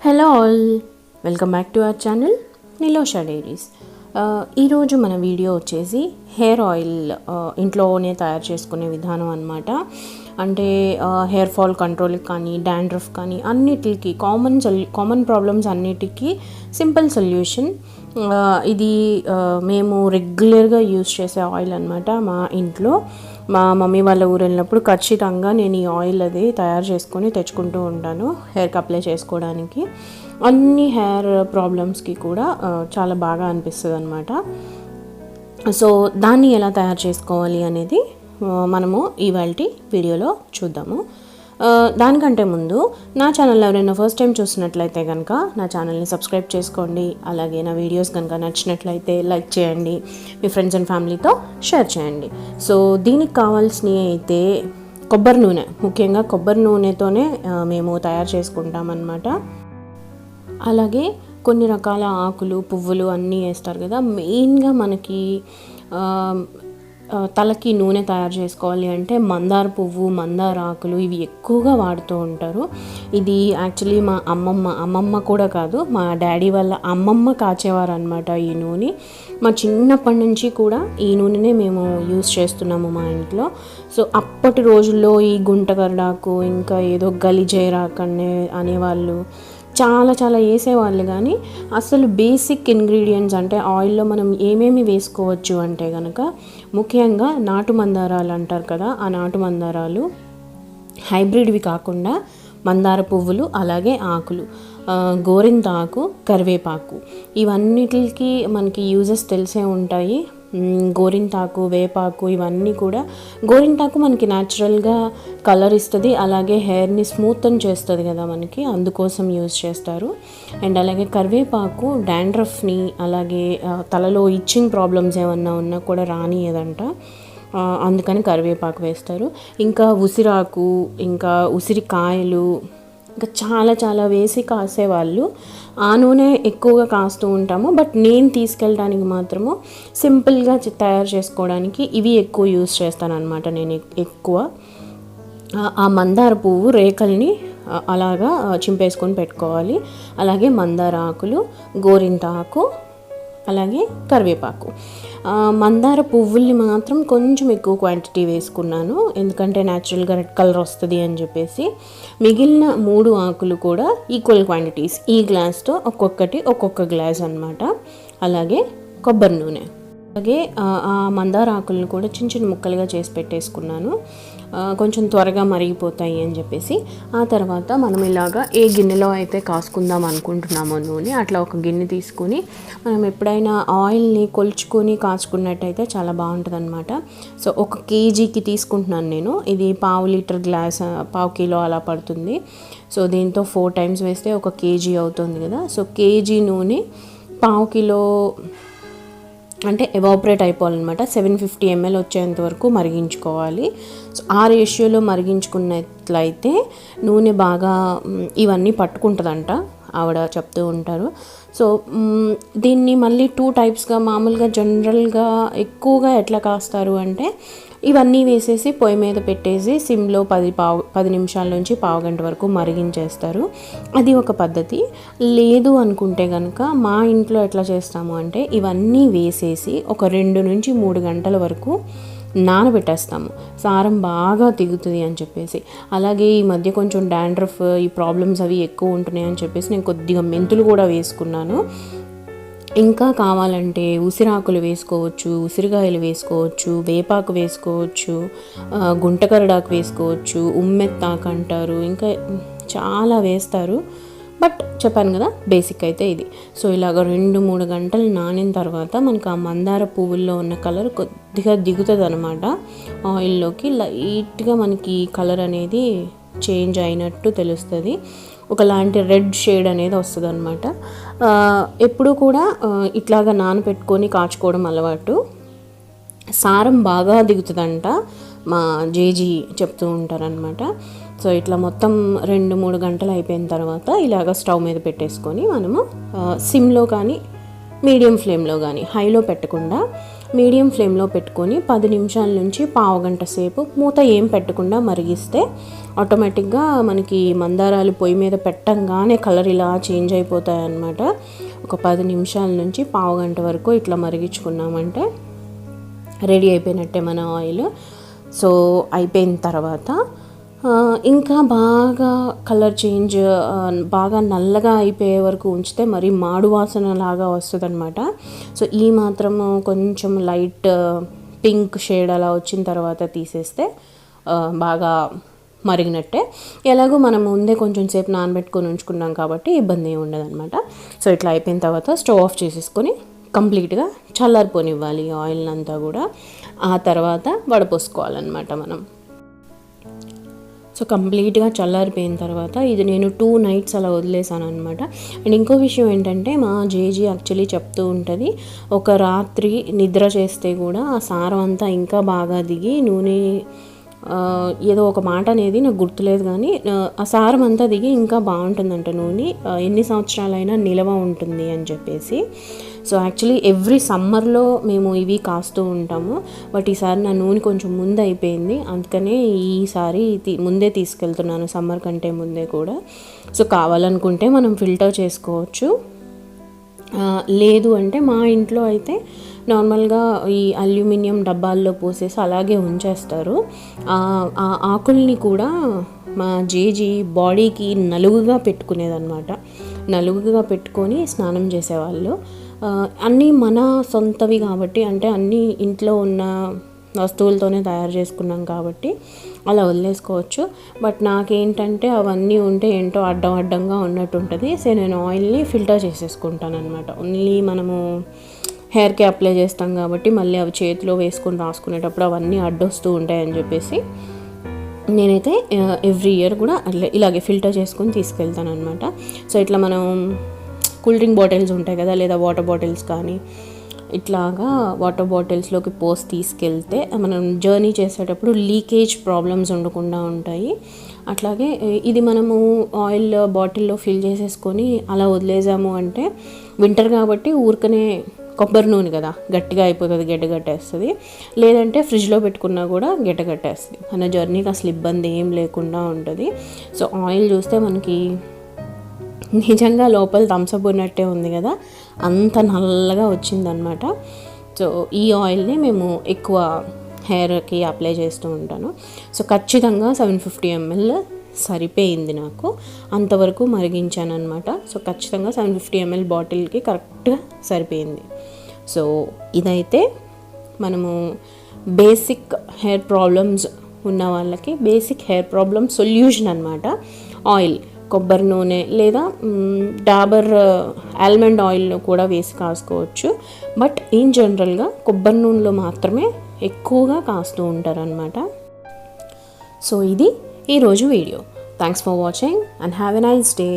Hello all, welcome back to our channel Nilosha Diaries. ఈరోజు మన video వచ్చేసి hair oil ఇంట్లోనే తయారు చేసుకునే విధానం అన్నమాట. అంటే హెయిర్ ఫాల్ కంట్రోల్కి కానీ డాండ్రఫ్ కానీ అన్నిటికి కామన్ ప్రాబ్లమ్స్ అన్నిటికీ సింపుల్ సొల్యూషన్. ఇది మేము రెగ్యులర్గా యూస్ చేసే ఆయిల్ అన్నమాట. మా ఇంట్లో మా మమ్మీ వాళ్ళ ఊరు వెళ్ళినప్పుడు ఖచ్చితంగా నేను ఈ ఆయిల్ అది తయారు చేసుకొని తెచ్చుకుంటూ ఉంటాను హెయిర్కి అప్లై చేసుకోవడానికి. అన్ని హెయిర్ ప్రాబ్లమ్స్కి కూడా చాలా బాగా అనిపిస్తుంది అనమాట. సో దాన్ని ఎలా తయారు చేసుకోవాలి అనేది మనము ఇవాళ వీడియోలో చూద్దాము. దానికంటే ముందు నా ఛానల్ ఎవరైనా ఫస్ట్ టైం చూసినట్లయితే కనుక నా ఛానల్ని సబ్స్క్రైబ్ చేసుకోండి. అలాగే నా వీడియోస్ కనుక నచ్చినట్లయితే లైక్ చేయండి, మీ ఫ్రెండ్స్ అండ్ ఫ్యామిలీతో షేర్ చేయండి. సో దీనికి కావాల్సినవి అయితే కొబ్బరి నూనె, ముఖ్యంగా కొబ్బరి నూనెతోనే మేము తయారు చేసుకుంటామన్నమాట. అలాగే కొన్ని రకాల ఆకులు పువ్వులు అన్నీ వేస్తారు కదా. మెయిన్గా మనకి తలకి నూనె తయారు చేసుకోవాలి అంటే మందార పువ్వు, మందార ఆకులు ఇవి ఎక్కువగా వాడుతూ ఉంటారు. ఇది యాక్చువల్లీ మా అమ్మమ్మ కూడా కాదు, మా డాడీ వాళ్ళ అమ్మమ్మ కాచేవారు అనమాట ఈ నూనె. మా చిన్నప్పటి నుంచి కూడా ఈ నూనెనే మేము యూస్ చేస్తున్నాము మా ఇంట్లో. సో అప్పటి రోజుల్లో ఈ గుంటగరడాకు ఇంకా ఏదో గలిజేరాకు అనేవాళ్ళు చాలా వేసేవాళ్ళు. కానీ అసలు బేసిక్ ఇంగ్రీడియంట్స్ అంటే ఆయిల్లో మనం ఏమేమి వేసుకోవచ్చు అంటే కనుక ముఖ్యంగా నాటు మందారాలు అంటారు కదా, ఆ నాటు మందారాలు హైబ్రిడ్వి కాకుండా మందార పువ్వులు, అలాగే ఆకులు, గోరింతాకు, కరివేపాకు ఇవన్నిటికి మనకి యూజెస్ తెలిసే ఉంటాయి. గోరింటాకు, వేపాకు ఇవన్నీ కూడా, గోరింటాకు మనకి న్యాచురల్గా కలర్ ఇస్తుంది, అలాగే హెయిర్ని స్మూతన్ చేస్తుంది కదా మనకి, అందుకోసం యూజ్ చేస్తారు. అండ్ అలాగే కరివేపాకు డాండ్రఫ్ని, అలాగే తలలో ఇచ్చింగ్ ప్రాబ్లమ్స్ ఏమన్నా ఉన్నా కూడా రానియదంట, అందుకని కరివేపాకు వేస్తారు. ఇంకా ఉసిరాకు, ఇంకా ఉసిరికాయలు, ఇంకా చాలా వేసి కాసేవాళ్ళు. ఆ నూనె ఎక్కువగా కాస్తూ ఉంటాము. బట్ నేను తీసుకెళ్ళడానికి మాత్రము సింపుల్గా తయారు చేసుకోవడానికి ఇవి ఎక్కువ యూస్ చేస్తాను అనమాట. నేను ఎక్కువ ఆ మందార పువ్వు రేకల్ని అలాగా చింపేసుకొని పెట్టుకోవాలి. అలాగే మందార ఆకులు, గోరింటాకు, అలాగే కరివేపాకు. మందార పువ్వుల్ని మాత్రం కొంచెం ఎక్కువ క్వాంటిటీ వేసుకున్నాను, ఎందుకంటే న్యాచురల్గా రెడ్ కలర్ వస్తుంది అని చెప్పేసి. మిగిలిన 3 ఆకులు కూడా ఈక్వల్ క్వాంటిటీస్, ఈ గ్లాస్తో ఒక్కొక్క గ్లాస్ అనమాట. అలాగే కొబ్బరి నూనె, అలాగే ఆ మందార ఆకులను కూడా చిన్న ముక్కలుగా చేసి పెట్టేసుకున్నాను, కొంచెం త్వరగా మరిగిపోతాయి అని చెప్పేసి. ఆ తర్వాత మనం ఇలాగా ఏ గిన్నెలో అయితే కాసుకుందాం అనుకుంటున్నామో నూనె, అట్లా ఒక గిన్నె తీసుకుని మనం ఎప్పుడైనా ఆయిల్ని కొలుచుకొని కాచుకున్నట్టయితే చాలా బాగుంటుంది అనమాట. సో 1 కేజీకి తీసుకుంటున్నాను నేను. ఇది 1/2 లీటర్ గ్లాస్, 1/2 కిలో అలా పడుతుంది. సో దీంతో 4 టైమ్స్ వేస్తే 1 కేజీ అవుతుంది కదా. సో కేజీ నూనె 1/2 కిలో అంటే ఎవాపరేట్ అయిపోవాలన్నమాట. 750 ml వచ్చేంత వరకు మరిగించుకోవాలి. సో ఆ రేషియోలో మరిగించుకున్నట్లయితే నూనె బాగా ఇవన్నీ పట్టుకుంటుందంట, ఆవిడ చెప్తూ ఉంటారు. సో దీన్ని మళ్ళీ 2 టైప్స్గా, మామూలుగా జనరల్గా ఎక్కువగా ఎట్లా కాస్తారు అంటే ఇవన్నీ వేసేసి పొయ్యి మీద పెట్టేసి సిమ్లో 10 నిమిషాల నుంచి 1/2 గంట వరకు మరిగించేస్తారు. అది ఒక పద్ధతి. లేదు అనుకుంటే కనుక మా ఇంట్లో ఎట్లా చేస్తాము అంటే ఇవన్నీ వేసేసి ఒక 2 నుంచి 3 గంటల వరకు నానబెట్టేస్తాము, సారం బాగా దిగుతుంది అని చెప్పేసి. అలాగే ఈ మధ్య కొంచెం డాండ్రఫ్ ఈ ప్రాబ్లమ్స్ అవి ఎక్కువ ఉంటున్నాయి అని చెప్పేసి నేను కొద్దిగా మెంతులు కూడా వేసుకున్నాను. ఇంకా కావాలంటే ఉసిరాకులు వేసుకోవచ్చు, ఉసిరికాయలు వేసుకోవచ్చు, వేపాకు వేసుకోవచ్చు, గుంటకరడాకు వేసుకోవచ్చు, ఉమ్మెత్తాకు అంటారు, ఇంకా చాలా వేస్తారు. బట్ చెప్పాను కదా, బేసిక్ అయితే ఇది. సో ఇలాగ 2-3 గంటలు నానిన తర్వాత మనకు ఆ మందార పువ్వుల్లో ఉన్న కలర్ కొద్దిగా దిగుతుంది అనమాట ఆయిల్లోకి. లైట్గా మనకి కలర్ అనేది చేంజ్ అయినట్టు తెలుస్తుంది, ఒకలాంటి రెడ్ షేడ్ అనేది వస్తుంది అనమాట. ఎప్పుడు కూడా ఇట్లాగా నానపెట్టుకొని కాచుకోవడం అలవాటు. సారం బాగా దిగుతుందంట, మా జేజీ చెప్తూ ఉంటారనమాట. సో ఇట్లా మొత్తం 2-3 గంటలు అయిపోయిన తర్వాత ఇలాగ స్టవ్ మీద పెట్టేసుకొని మనము సిమ్లో కానీ మీడియం ఫ్లేమ్లో కానీ హైలో పెట్టకుండా మీడియం ఫ్లేమ్లో పెట్టుకొని 10 నిమిషాల నుంచి పావుగంట సేపు మూత ఏం పెట్టకుండా మరిగిస్తే ఆటోమేటిక్గా మనకి మందారాలు పొయ్యి మీద పెట్టంగానే కలర్ ఇలా చేంజ్ అయిపోతాయి అన్నమాట. ఒక 10 నిమిషాల నుంచి పావుగంట వరకు ఇట్లా మరిగించుకున్నామంటే రెడీ అయిపోయినట్టే మన ఆయిల్. సో అయిపోయిన తర్వాత ఇంకా బాగా కలర్ చేంజ్ బాగా నల్లగా అయిపోయే వరకు ఉంచితే మరి మాడు వాసన లాగా వస్తుంది అనమాట. సో ఈ మాత్రం కొంచెం లైట్ పింక్ షేడ్ అలా వచ్చిన తర్వాత తీసేస్తే బాగా మరిగినట్టే. ఎలాగో మనం ముందే కొంచెం సేపు నానబెట్టుకొని ఉంచుకున్నాం కాబట్టి ఇబ్బంది ఏమి ఉండదు అనమాట. సో ఇట్లా అయిపోయిన తర్వాత స్టవ్ ఆఫ్ చేసేసుకొని కంప్లీట్గా చల్లారిపోనివ్వాలి ఆయిల్ అంతా కూడా. ఆ తర్వాత వడపోసుకోవాలన్నమాట మనం. సో కంప్లీట్గా చల్లారిపోయిన తర్వాత ఇది నేను 2 nights అలా వదిలేసాను అనమాట. అండ్ ఇంకో విషయం ఏంటంటే మా జేజీ యాక్చువల్లీ చెప్తూ ఉంటుంది, ఒక రాత్రి నిద్ర చేస్తే కూడా ఆ సారం అంతా ఇంకా బాగా దిగి నూనె ఏదో ఒక మాట అనేది నాకు గుర్తులేదు కానీ ఆ సారం అంతా దిగి ఇంకా బాగుంటుందంట నూనె, ఎన్ని సంవత్సరాలైనా నిలవ ఉంటుంది అని చెప్పేసి. సో యాక్చువల్లీ ఎవ్రీ సమ్మర్లో మేము ఇవి కాస్తూ ఉంటాము. బట్ ఈసారి నా నూనె కొంచెం ముందు అయిపోయింది, అందుకనే ఈసారి ముందే తీసుకెళ్తున్నాను, సమ్మర్ కంటే ముందే కూడా. సో కావాలనుకుంటే మనం ఫిల్టర్ చేసుకోవచ్చు, లేదు అంటే మా ఇంట్లో అయితే నార్మల్గా ఈ అల్యూమినియం డబ్బాల్లో పోసేసి అలాగే ఉంచేస్తారు. ఆ ఆకుల్ని కూడా మా జేజీ బాడీకి నలుగుగా పెట్టుకునేదన్నమాట. నలుగుగా పెట్టుకొని స్నానం చేసేవాళ్ళు. అన్నీ మన సొంతవి కాబట్టి, అంటే అన్నీ ఇంట్లో ఉన్న వస్తువులతోనే తయారు చేసుకున్నాం కాబట్టి అలా వదిలేసుకోవచ్చు. బట్ నాకేంటంటే అవన్నీ ఉంటే ఏంటో అడ్డంగా ఉన్నట్టు ఉంటుంది. సో నేను ఆయిల్ని ఫిల్టర్ చేసేసుకుంటాను అనమాట. ఓన్లీ మనము హెయిర్కి అప్లై చేస్తాం కాబట్టి మళ్ళీ అవి చేతిలో వేసుకొని రాసుకునేటప్పుడు అవన్నీ అడ్డొస్తూ ఉంటాయని చెప్పేసి నేనైతే ఎవ్రీ ఇయర్ కూడా ఇలాగే ఫిల్టర్ చేసుకొని తీసుకెళ్తాను అనమాట. సో ఇట్లా మనం కూల్ డ్రింక్ బాటిల్స్ ఉంటాయి కదా, లేదా వాటర్ బాటిల్స్ కానీ ఇట్లాగా వాటర్ బాటిల్స్లోకి పోసి తీసుకెళ్తే మనం జర్నీ చేసేటప్పుడు లీకేజ్ ప్రాబ్లమ్స్ ఉండకుండా ఉంటాయి. అట్లాగే ఇది మనము ఆయిల్ బాటిల్లో ఫిల్ చేసేసుకొని అలా వదిలేసాము అంటే వింటర్ కాబట్టి ఊరికనే కొబ్బరి నూనె కదా గట్టిగా అయిపోతుంది, గడ్డగట్టేస్తుంది. లేదంటే ఫ్రిడ్జ్లో పెట్టుకున్నా కూడా గడ్డగట్టేస్తుంది. మన జర్నీకి అసలు ఇబ్బంది ఏం లేకుండా ఉంటుంది. సో ఆయిల్ చూస్తే మనకి నిజంగా లోపల థమ్సప్ ఉన్నట్టే ఉంది కదా, అంత నల్లగా వచ్చిందనమాట. సో ఈ ఆయిల్ని మేము ఎక్కువ హెయిర్కి అప్లై చేస్తూ ఉంటాను. సో ఖచ్చితంగా 750 ml సరిపోయింది నాకు, అంతవరకు మరిగించాను అనమాట. సో ఖచ్చితంగా 750 ml బాటిల్కి కరెక్ట్గా సరిపోయింది. సో ఇదైతే మనము బేసిక్ హెయిర్ ప్రాబ్లమ్స్ ఉన్న వాళ్ళకి బేసిక్ హెయిర్ ప్రాబ్లమ్ సొల్యూషన్ అనమాట. ఆయిల్ కొబ్బరి నూనె లేదా డాబర్ ఆల్మండ్ ఆయిల్లో కూడా వేసి కాసుకోవచ్చు. బట్ ఇన్ జనరల్గా కొబ్బరి నూనెలో మాత్రమే ఎక్కువగా కాస్తూ ఉంటారనమాట. సో ఇది ఈరోజు video. Thanks for watching and have a nice day.